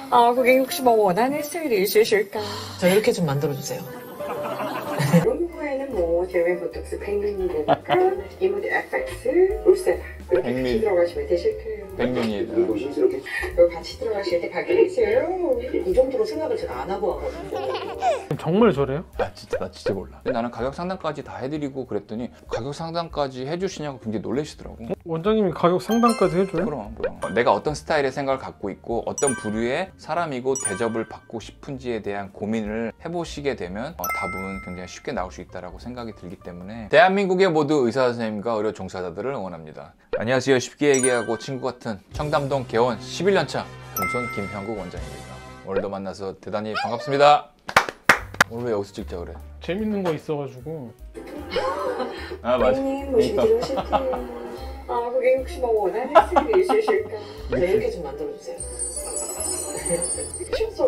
고객님 혹시 뭐 원하는 스타일이 있으실까? 저 이렇게 좀 만들어주세요. 이런 후에는 뭐 제외 보톡스 100ml 되니까 이모드 FX 울세라 이렇게 같이 들어가시면 되실 거예요. 100ml. 이거 같이 들어가실 때 가격이 있어요. 이 정도로 생각을 제가 안 하고 하거든요. 정말 저래요? 나 진짜 몰라. 나는 가격 상담까지 다 해드리고 그랬더니 가격 상담까지 해주시냐고 굉장히 놀라시더라고. 원장님이 가격 상담까지 해줘요? 그럼 내가 어떤 스타일의 생각을 갖고 있고 어떤 부류의 사람이고 대접을 받고 싶은지에 대한 고민을 해보시게 되면 답은 굉장히 쉽게 나올 수 있다고 생각이 들기 때문에 대한민국의 모두 의사 선생님과 의료 종사자들을 응원합니다. 안녕하세요. 쉽게 얘기하고 친구 같은 청담동 개원 11년차 금손 김형국 원장입니다. 오늘도 만나서 대단히 반갑습니다. 오늘 왜 여기서 찍자 그래? 재밌는 거 있어가지고. 아 맞아. 고객님 모시기 들어오실게요. 고객님 혹시 뭐 원하는 스타일이 있으실까? 저 이렇게 좀 만들어주세요. 그래서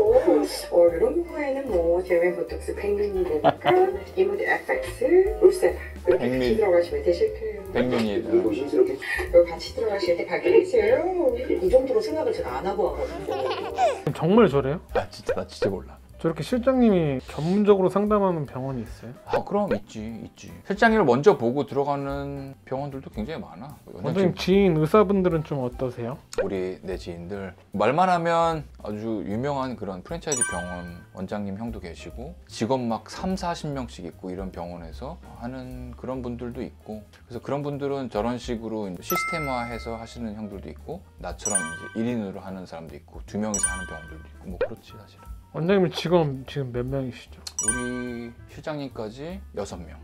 이런 후에는 뭐 제외 보톡스 100ml 되니까 이모드 FX 울세라 이렇게 100ml. 같이 들어가시면 되실 거예요. 100ml. 이거 같이 들어가실 때 가격이 있어요. 이 정도로 생각을 제가 안 하고 하거든요. 정말 저래요? 나 진짜 몰라. 저렇게 실장님이 전문적으로 상담하는 병원이 있어요? 그럼 있지. 실장님을 먼저 보고 들어가는 병원들도 굉장히 많아. 원장님 지인 의사분들은 좀 어떠세요? 우리 내 지인들 말만 하면 아주 유명한 그런 프랜차이즈 병원 원장님 형도 계시고 직원 막 3, 40명씩 있고 이런 병원에서 하는 그런 분들도 있고, 그래서 그런 분들은 저런 식으로 시스템화해서 하시는 형들도 있고, 나처럼 이제 1인으로 하는 사람도 있고 2명이서 하는 병원들도 있고 뭐 그렇지 사실은. 원장님 지금 몇 명이시죠? 우리 실장님까지 6명.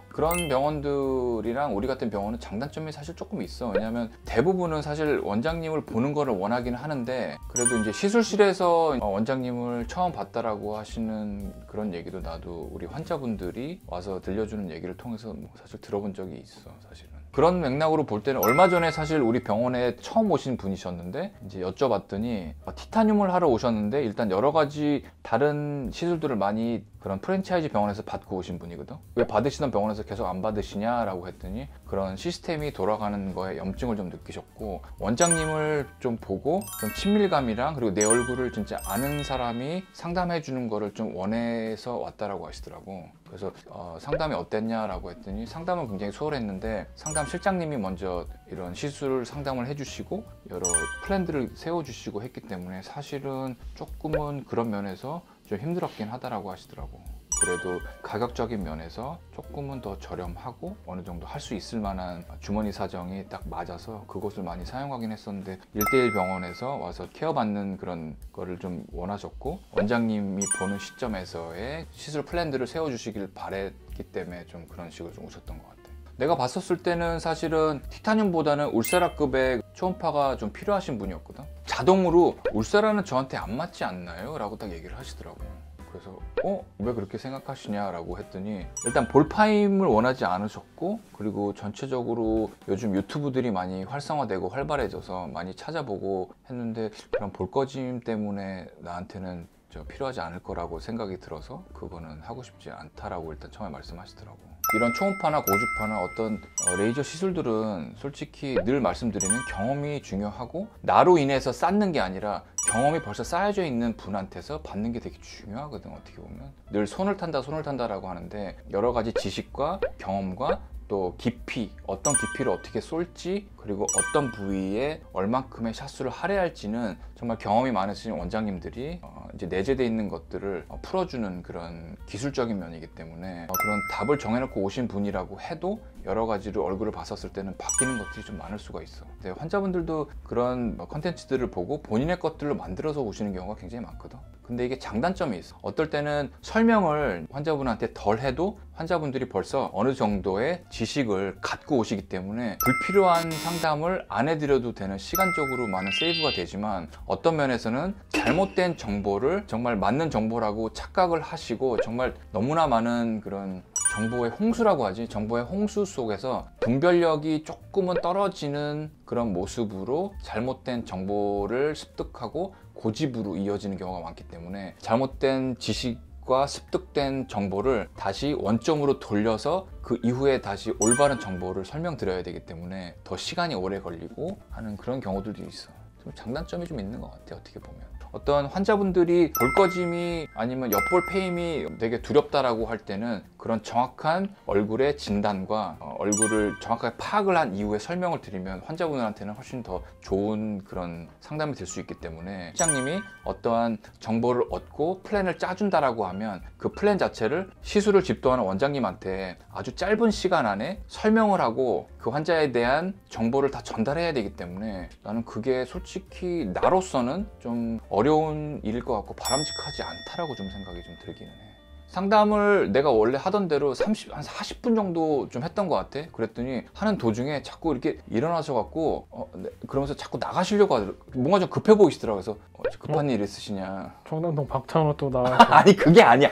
그런 병원들이랑 우리 같은 병원은 장단점이 사실 조금 있어. 왜냐하면 대부분은 사실 원장님을 보는 거를 원하기는 하는데, 그래도 이제 시술실에서 원장님을 처음 봤다라고 하시는 그런 얘기도 나도 우리 환자분들이 와서 들려주는 얘기를 통해서 뭐 사실 들어본 적이 있어. 사실은 그런 맥락으로 볼 때는 얼마 전에 사실 우리 병원에 처음 오신 분이셨는데, 이제 여쭤봤더니 티타늄을 하러 오셨는데 일단 여러 가지 다른 시술들을 많이 그런 프랜차이즈 병원에서 받고 오신 분이거든. 왜 받으시던 병원에서 계속 안 받으시냐라고 했더니 그런 시스템이 돌아가는 거에 염증을 좀 느끼셨고, 원장님을 좀 보고 좀 친밀감이랑 그리고 내 얼굴을 진짜 아는 사람이 상담해 주는 거를 좀 원해서 왔다라고 하시더라고. 그래서 상담이 어땠냐라고 했더니 상담은 굉장히 수월했는데 상담 실장님이 먼저 이런 시술 상담을 해주시고 여러 플랜들을 세워주시고 했기 때문에 사실은 조금은 그런 면에서 좀 힘들었긴 하다라고 하시더라고. 그래도 가격적인 면에서 조금은 더 저렴하고 어느 정도 할 수 있을 만한 주머니 사정이 딱 맞아서 그것을 많이 사용하긴 했었는데, 1:1 병원에서 와서 케어받는 그런 거를 좀 원하셨고, 원장님이 보는 시점에서의 시술 플랜들을 세워주시길 바랬기 때문에 좀 그런 식으로 좀 오셨던 것 같아요. 내가 봤었을 때는 사실은 티타늄보다는 울세라급의 초음파가 좀 필요하신 분이었거든. 자동으로 울세라는 저한테 안 맞지 않나요? 라고 딱 얘기를 하시더라고. 그래서 왜 그렇게 생각하시냐라고 했더니 일단 볼파임을 원하지 않으셨고, 그리고 전체적으로 요즘 유튜브들이 많이 활성화되고 활발해져서 많이 찾아보고 했는데 그런 볼거짐 때문에 나한테는 필요하지 않을 거라고 생각이 들어서 그거는 하고 싶지 않다라고 일단 처음에 말씀하시더라고. 이런 초음파나 고주파나 어떤 레이저 시술들은 솔직히 늘 말씀드리는 경험이 중요하고, 나로 인해서 쌓는 게 아니라 경험이 벌써 쌓여져 있는 분한테서 받는 게 되게 중요하거든. 어떻게 보면 늘 손을 탄다라고 하는데 여러 가지 지식과 경험과 또 깊이, 어떤 깊이를 어떻게 쏠지, 그리고 어떤 부위에 얼만큼의 샷수를 할애할지는 정말 경험이 많으신 원장님들이 이제 내재되어 있는 것들을 풀어주는 그런 기술적인 면이기 때문에 그런 답을 정해놓고 오신 분이라고 해도 여러 가지로 얼굴을 봤었을 때는 바뀌는 것들이 좀 많을 수가 있어. 근데 환자분들도 그런 컨텐츠들을 보고 본인의 것들을 만들어서 오시는 경우가 굉장히 많거든. 근데 이게 장단점이 있어. 어떨 때는 설명을 환자분한테 덜 해도 환자분들이 벌써 어느 정도의 지식을 갖고 오시기 때문에 불필요한 상담을 안 해드려도 되는, 시간적으로 많은 세이브가 되지만 어떤 면에서는 잘못된 정보를 정말 맞는 정보라고 착각을 하시고 정말 너무나 많은 그런 정보의 홍수라고 하지, 정보의 홍수 속에서 분별력이 조금은 떨어지는 그런 모습으로 잘못된 정보를 습득하고 고집으로 이어지는 경우가 많기 때문에 잘못된 지식과 습득된 정보를 다시 원점으로 돌려서 그 이후에 다시 올바른 정보를 설명드려야 되기 때문에 더 시간이 오래 걸리고 하는 그런 경우들도 있어. 좀 장단점이 좀 있는 것 같아요. 어떻게 보면 어떤 환자분들이 볼거짐이 아니면 엿볼 페임이 되게 두렵다라고 할 때는 그런 정확한 얼굴의 진단과 얼굴을 정확하게 파악을 한 이후에 설명을 드리면 환자분들한테는 훨씬 더 좋은 그런 상담이 될 수 있기 때문에 실장님이 어떠한 정보를 얻고 플랜을 짜준다라고 하면 그 플랜 자체를 시술을 집도하는 원장님한테 아주 짧은 시간 안에 설명을 하고 그 환자에 대한 정보를 다 전달해야 되기 때문에 나는 그게 솔직히 나로서는 좀 어려운 일일 것 같고 바람직하지 않다라고 좀 생각이 좀 들기는 해. 상담을 내가 원래 하던 대로 한 40분 정도 좀 했던 것 같아. 그랬더니 하는 도중에 자꾸 이렇게 일어나셔갖고 그러면서 자꾸 나가시려고 하더라고. 뭔가 좀 급해 보이시더라고요. 그래서 급한 일 있으시냐. 청담동 박찬호 또 나와서 아니 그게 아니야.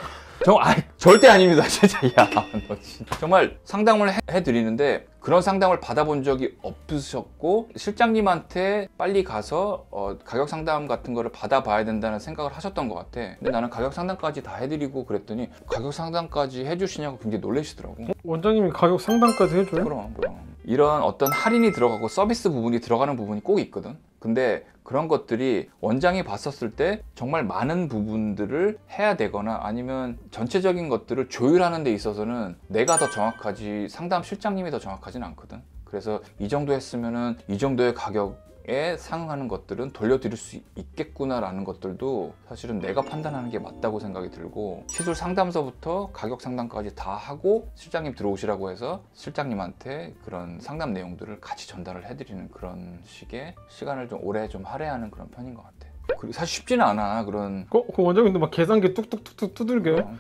절대 아닙니다. 진짜. 야, 너 진짜. 정말 상담을 해드리는데 그런 상담을 받아본 적이 없으셨고 실장님한테 빨리 가서 가격 상담 같은 거를 받아봐야 된다는 생각을 하셨던 것 같아. 근데 나는 가격 상담까지 다 해드리고 그랬더니 가격 상담까지 해주시냐고 굉장히 놀라시더라고. 원장님이 가격 상담까지 해줘요? 그럼. 이런 어떤 할인이 들어가고 서비스 부분이 들어가는 부분이 꼭 있거든. 근데 그런 것들이 원장이 봤었을 때 정말 많은 부분들을 해야 되거나 아니면 전체적인 것들을 조율하는 데 있어서는 내가 더 정확하지 상담 실장님이 더 정확하진 않거든. 그래서 이 정도 했으면은 이 정도의 가격에 상응하는 것들은 돌려드릴 수 있겠구나라는 것들도 사실은 내가 판단하는 게 맞다고 생각이 들고 시술 상담서부터 가격 상담까지 다 하고 실장님 들어오시라고 해서 실장님한테 그런 상담 내용들을 같이 전달을 해드리는 그런 식의 시간을 좀 오래 좀 할애하는 그런 편인 것 같아. 그리고 사실 쉽지는 않아. 그 원장님도 막 계산기 뚝뚝뚝뚝 두들겨요?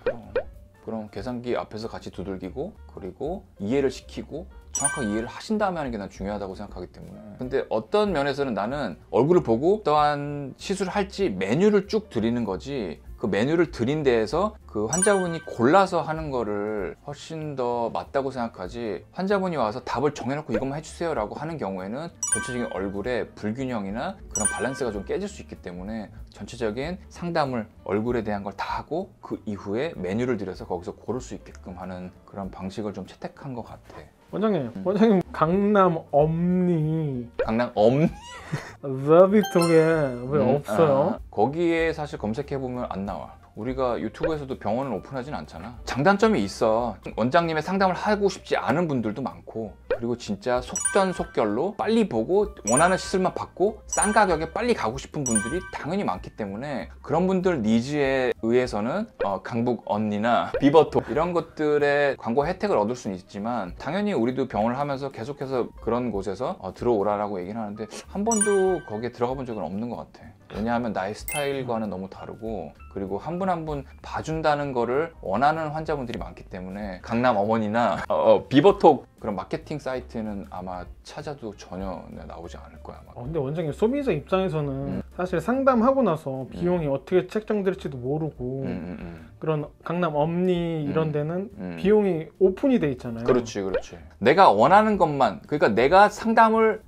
그럼 계산기 앞에서 같이 두들기고 그리고 이해를 시키고 정확하게 이해를 하신 다음에 하는 게 난 중요하다고 생각하기 때문에. 근데 어떤 면에서는 나는 얼굴을 보고 어떠한 시술을 할지 메뉴를 쭉 드리는 거지 그 메뉴를 드린 데에서 그 환자분이 골라서 하는 거를 훨씬 더 맞다고 생각하지 환자분이 와서 답을 정해놓고 이것만 해주세요 라고 하는 경우에는 전체적인 얼굴에 불균형이나 그런 밸런스가 좀 깨질 수 있기 때문에 전체적인 상담을 얼굴에 대한 걸 다 하고 그 이후에 메뉴를 드려서 거기서 고를 수 있게끔 하는 그런 방식을 좀 채택한 것 같아. 원장님 강남 엄니 서비스톡에 왜 없어요? 거기에 사실 검색해보면 안 나와. 우리가 유튜브에서도 병원을 오픈하진 않잖아. 장단점이 있어. 원장님의 상담을 하고 싶지 않은 분들도 많고 그리고 진짜 속전속결로 빨리 보고 원하는 시술만 받고 싼 가격에 빨리 가고 싶은 분들이 당연히 많기 때문에 그런 분들 니즈에 의해서는 강북 언니나 비버톡 이런 것들의 광고 혜택을 얻을 수는 있지만 당연히 우리도 병원을 하면서 계속해서 그런 곳에서 들어오라라고 얘기를 하는데 한 번도 거기에 들어가 본 적은 없는 것 같아. 왜냐하면 나의 스타일과는 너무 다르고 그리고 한 분 한 분 봐준다는 거를 원하는 환자분들이 많기 때문에 강남 어머니나 비버톡 그런 마케팅 사이트는 아마 찾아도 전혀 나오지 않을 거야. 근데 원장님 소비자 입장에서는 사실 상담하고 나서 비용이 어떻게 책정될지도 모르고 그런 강남 엄니 이런 데는 비용이 오픈이 돼 있잖아요. 그렇지. 내가 원하는 것만 그러니까 내가 상담을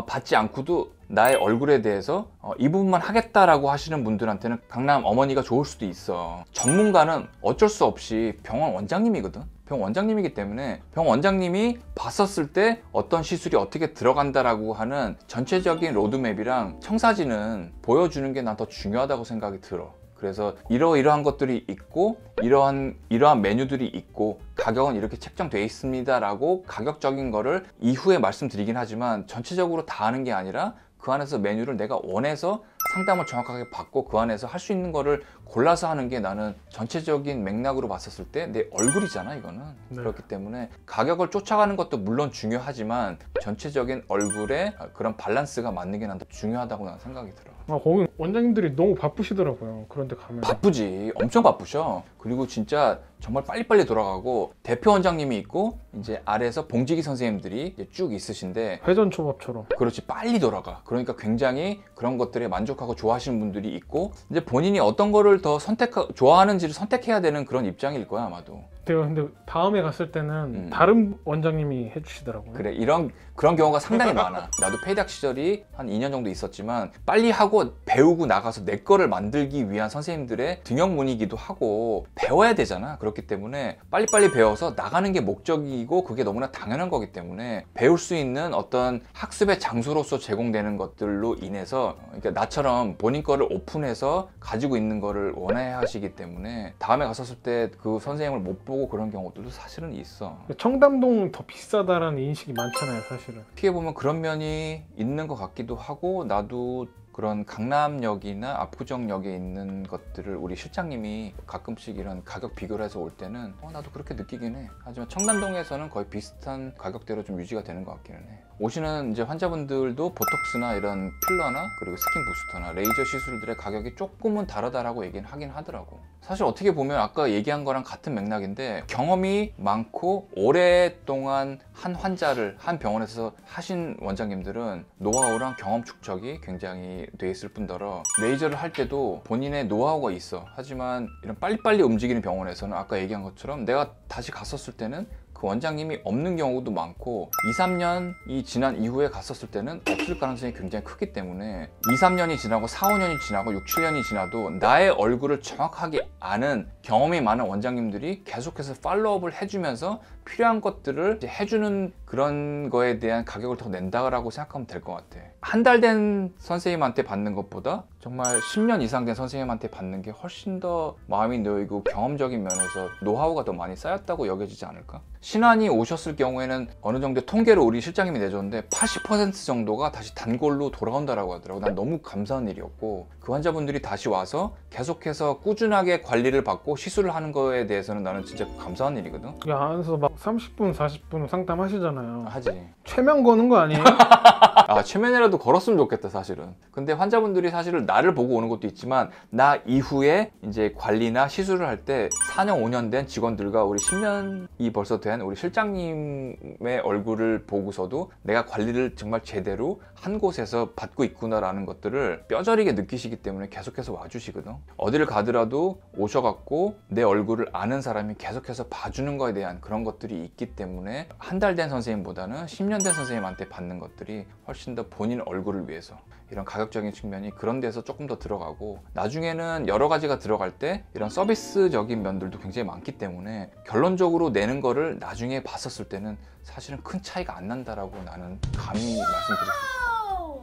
받지 않고도 나의 얼굴에 대해서 이 부분만 하겠다라고 하시는 분들한테는 강남 어머니가 좋을 수도 있어. 전문가는 어쩔 수 없이 병원 원장님이거든. 병원 원장님이기 때문에 병원 원장님이 봤었을 때 어떤 시술이 어떻게 들어간다라고 하는 전체적인 로드맵이랑 청사진은 보여주는 게 난 더 중요하다고 생각이 들어. 그래서 이러한 것들이 있고 이러한 메뉴들이 있고 가격은 이렇게 책정되어 있습니다 라고 가격적인 거를 이후에 말씀드리긴 하지만 전체적으로 다 하는 게 아니라 그 안에서 메뉴를 내가 원해서 상담을 정확하게 받고 그 안에서 할 수 있는 거를 골라서 하는 게 나는 전체적인 맥락으로 봤었을 때 내 얼굴이잖아 이거는. 네. 그렇기 때문에 가격을 쫓아가는 것도 물론 중요하지만 전체적인 얼굴에 그런 밸런스가 맞는 게 난 더 중요하다고 나는 생각이 들어. 거기 원장님들이 너무 바쁘시더라고요. 그런데 가면 바쁘지. 엄청 바쁘셔. 그리고 진짜 정말 빨리빨리 돌아가고 대표 원장님이 있고 이제 아래에서 봉지기 선생님들이 이제 쭉 있으신데 회전초밥처럼. 그렇지. 빨리 돌아가. 그러니까 굉장히 그런 것들에 만족하고 좋아하시는 분들이 있고 이제 본인이 어떤 거를 더 좋아하는지를 선택해야 되는 그런 입장일 거야 아마도. 근데 다음에 갔을 때는 다른 원장님이 해주시더라고요. 그래, 그런 경우가 상당히 많아. 나도 페이닥 시절이 한 2년 정도 있었지만 빨리 하고 배우고 나가서 내 거를 만들기 위한 선생님들의 등용문이기도 하고 배워야 되잖아. 그렇기 때문에 빨리빨리 배워서 나가는 게 목적이고 그게 너무나 당연한 거기 때문에 배울 수 있는 어떤 학습의 장소로서 제공되는 것들로 인해서, 그러니까 나처럼 본인 거를 오픈해서 가지고 있는 거를 원해 하시기 때문에 다음에 갔었을 때 그 선생님을 못 보고 그런 경우들도 사실은 있어. 청담동은 더 비싸다라는 인식이 많잖아요, 사실은. 어떻게 보면 그런 면이 있는 것 같기도 하고, 나도 그런 강남역이나 압구정역에 있는 것들을 우리 실장님이 가끔씩 이런 가격 비교를 해서 올 때는 나도 그렇게 느끼긴 해. 하지만 청담동에서는 거의 비슷한 가격대로 좀 유지가 되는 것 같기는 해. 오시는 이제 환자분들도 보톡스나 이런 필러나 그리고 스킨 부스터나 레이저 시술들의 가격이 조금은 다르다라고 얘기는 하긴 하더라고. 사실 어떻게 보면 아까 얘기한 거랑 같은 맥락인데, 경험이 많고 오랫동안 한 환자를 한 병원에서 하신 원장님들은 노하우랑 경험 축적이 굉장히 돼 있을 뿐더러 레이저를 할 때도 본인의 노하우가 있어. 하지만 이런 빨리빨리 움직이는 병원에서는 아까 얘기한 것처럼 내가 다시 갔었을 때는 그 원장님이 없는 경우도 많고 2, 3년이 지난 이후에 갔었을 때는 없을 가능성이 굉장히 크기 때문에 2, 3년이 지나고 4, 5년이 지나고 6, 7년이 지나도 나의 얼굴을 정확하게 아는 경험이 많은 원장님들이 계속해서 팔로우업을 해주면서 필요한 것들을 이제 해주는 그런 거에 대한 가격을 더 낸다라고 생각하면 될 것 같아. 한 달 된 선생님한테 받는 것보다 정말 10년 이상 된 선생님한테 받는 게 훨씬 더 마음이 놓이고 경험적인 면에서 노하우가 더 많이 쌓였다고 여겨지지 않을까? 신환이 오셨을 경우에는 어느 정도 통계를 우리 실장님이 내줬는데 80% 정도가 다시 단골로 돌아온다라고 하더라고. 난 너무 감사한 일이었고, 그 환자분들이 다시 와서 계속해서 꾸준하게 관리를 받고 시술을 하는 거에 대해서는 나는 진짜 감사한 일이거든. 이 안에서 막 30분, 40분 상담하시잖아요. 하지. 최면 거는 거 아니에요? 아, 최면이라도 걸었으면 좋겠다, 사실은. 근데 환자분들이 사실은 나를 보고 오는 것도 있지만, 나 이후에 이제 관리나 시술을 할 때 4년, 5년 된 직원들과 우리 10년이 벌써 된 우리 실장님의 얼굴을 보고서도 내가 관리를 정말 제대로 한 곳에서 받고 있구나라는 것들을 뼈저리게 느끼시기 때문에 계속해서 와주시거든. 어디를 가더라도 오셔갖고 내 얼굴을 아는 사람이 계속해서 봐주는 거에 대한 그런 것들이 있기 때문에 한 달 된 선생님보다는 10년 된 선생님한테 받는 것들이 훨씬 더 본인 얼굴을 위해서, 이런 가격적인 측면이 그런 데서 조금 더 들어가고, 나중에는 여러 가지가 들어갈 때 이런 서비스적인 면들도 굉장히 많기 때문에 결론적으로 내는 거를 나중에 봤었을 때는 사실은 큰 차이가 안 난다라고 나는 감히 말씀드릴 수 있어요.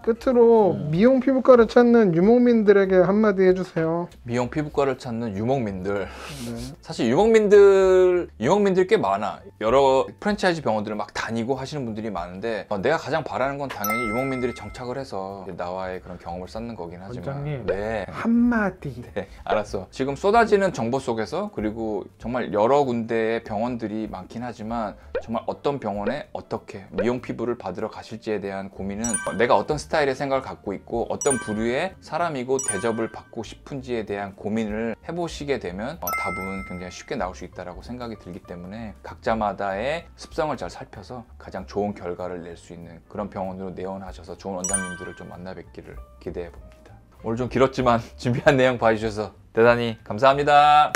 끝으로 미용 피부과를 찾는 유목민들에게 한마디 해주세요. 미용 피부과를 찾는 유목민들. 네. 사실 유목민들이 꽤 많아. 여러 프랜차이즈 병원들을 막 다니고 하시는 분들이 많은데, 내가 가장 바라는 건 당연히 유목민들이 정착을 해서 나와의 그런 경험을 쌓는 거긴 하지만. 원장님, 네. 한마디. 네, 알았어. 지금 쏟아지는 정보 속에서, 그리고 정말 여러 군데의 병원들이 많긴 하지만 정말 어떤 병원에 어떻게 미용 피부를 받으러 가실지에 대한 고민은 내가 어떤 스타일의 생각을 갖고 있고 어떤 부류의 사람이고 대접을 받고 싶은지에 대한 고민을 해보시게 되면 답은 굉장히 쉽게 나올 수 있다고 생각이 들기 때문에 각자마다의 습성을 잘 살펴서 가장 좋은 결과를 낼 수 있는 그런 병원으로 내원하셔서 좋은 원장님들을 좀 만나 뵙기를 기대해 봅니다. 오늘 좀 길었지만 준비한 내용 봐주셔서 대단히 감사합니다.